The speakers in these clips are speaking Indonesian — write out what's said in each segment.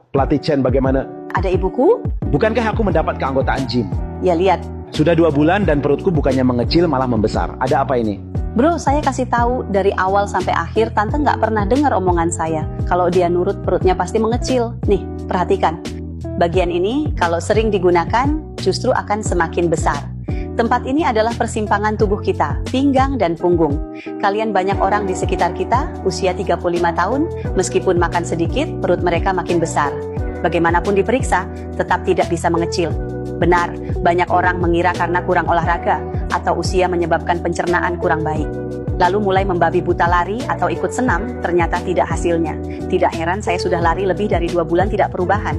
Pelatih Chen bagaimana? Ada ibuku? Bukankah aku mendapat keanggotaan gym? Ya lihat. Sudah 2 bulan dan perutku bukannya mengecil malah membesar. Ada apa ini? Bro, saya kasih tahu dari awal sampai akhir, tante nggak pernah dengar omongan saya. Kalau dia nurut, perutnya pasti mengecil. Nih, perhatikan. Bagian ini, kalau sering digunakan, justru akan semakin besar. Tempat ini adalah persimpangan tubuh kita, pinggang dan punggung. Kalian banyak orang di sekitar kita, usia 35 tahun, meskipun makan sedikit, perut mereka makin besar. Bagaimanapun diperiksa, tetap tidak bisa mengecil. Benar, banyak orang mengira karena kurang olahraga atau usia menyebabkan pencernaan kurang baik. Lalu mulai membabi buta lari atau ikut senam, ternyata tidak hasilnya. Tidak heran saya sudah lari lebih dari 2 bulan tidak perubahan.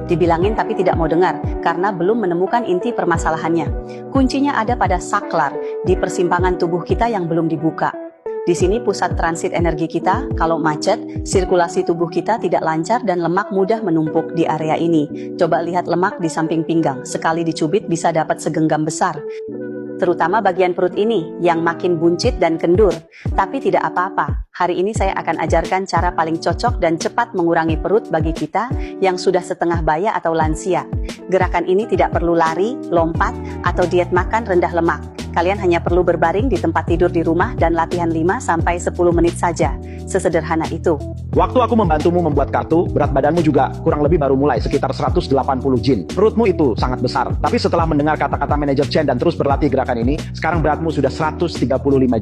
Dibilangin tapi tidak mau dengar, karena belum menemukan inti permasalahannya. Kuncinya ada pada saklar, di persimpangan tubuh kita yang belum dibuka. Di sini pusat transit energi kita. Kalau macet, sirkulasi tubuh kita tidak lancar dan lemak mudah menumpuk di area ini. Coba lihat lemak di samping pinggang, sekali dicubit bisa dapat segenggam besar. Terutama bagian perut ini yang makin buncit dan kendur. Tapi tidak apa-apa. Hari ini saya akan ajarkan cara paling cocok dan cepat mengurangi perut bagi kita yang sudah setengah baya atau lansia. Gerakan ini tidak perlu lari, lompat, atau diet makan rendah lemak. Kalian hanya perlu berbaring di tempat tidur di rumah dan latihan 5-10 menit saja. Sesederhana itu. Waktu aku membantumu membuat kartu, berat badanmu juga kurang lebih baru mulai, sekitar 180 jin. Perutmu itu sangat besar. Tapi setelah mendengar kata-kata manajer Chen dan terus berlatih gerakan ini, sekarang beratmu sudah 135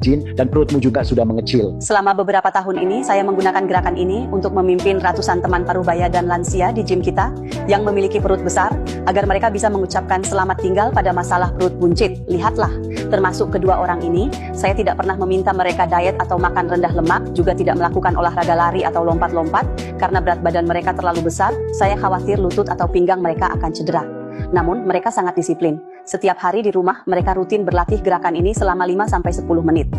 jin dan perutmu juga sudah mengecil. Selama beberapa tahun ini, saya menggunakan gerakan ini untuk memimpin ratusan teman parubaya dan lansia di gym kita yang memiliki perut besar, agar mereka bisa mengucapkan selamat tinggal pada masalah perut buncit. Lihatlah, termasuk kedua orang ini, saya tidak pernah meminta mereka diet atau makan rendah lemak, juga tidak melakukan olahraga lari atau lompat-lompat, karena berat badan mereka terlalu besar, saya khawatir lutut atau pinggang mereka akan cedera. Namun, mereka sangat disiplin. Setiap hari di rumah, mereka rutin berlatih gerakan ini selama 5-10 menit.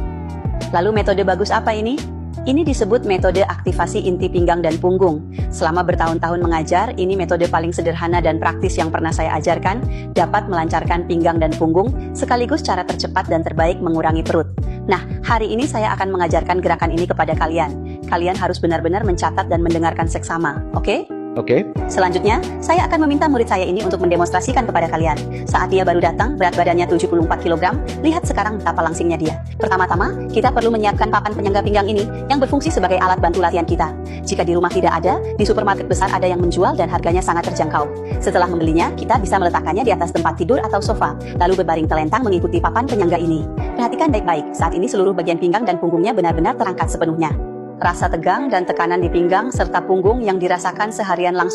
Lalu metode bagus apa ini? Ini disebut metode aktivasi inti pinggang dan punggung. Selama bertahun-tahun mengajar, ini metode paling sederhana dan praktis yang pernah saya ajarkan, dapat melancarkan pinggang dan punggung, sekaligus cara tercepat dan terbaik mengurangi perut. Nah, hari ini saya akan mengajarkan gerakan ini kepada kalian. Kalian harus benar-benar mencatat dan mendengarkan seksama, oke? Oke. Selanjutnya, saya akan meminta murid saya ini untuk mendemonstrasikan kepada kalian. Saat dia baru datang, berat badannya 74 kg, lihat sekarang betapa langsingnya dia. Pertama-tama, kita perlu menyiapkan papan penyangga pinggang ini yang berfungsi sebagai alat bantu latihan kita. Jika di rumah tidak ada, di supermarket besar ada yang menjual dan harganya sangat terjangkau. Setelah membelinya, kita bisa meletakkannya di atas tempat tidur atau sofa, lalu berbaring telentang mengikuti papan penyangga ini. Perhatikan baik-baik, saat ini seluruh bagian pinggang dan punggungnya benar-benar terangkat sepenuhnya. Rasa tegang dan tekanan di pinggang serta punggung yang dirasakan seharian langsung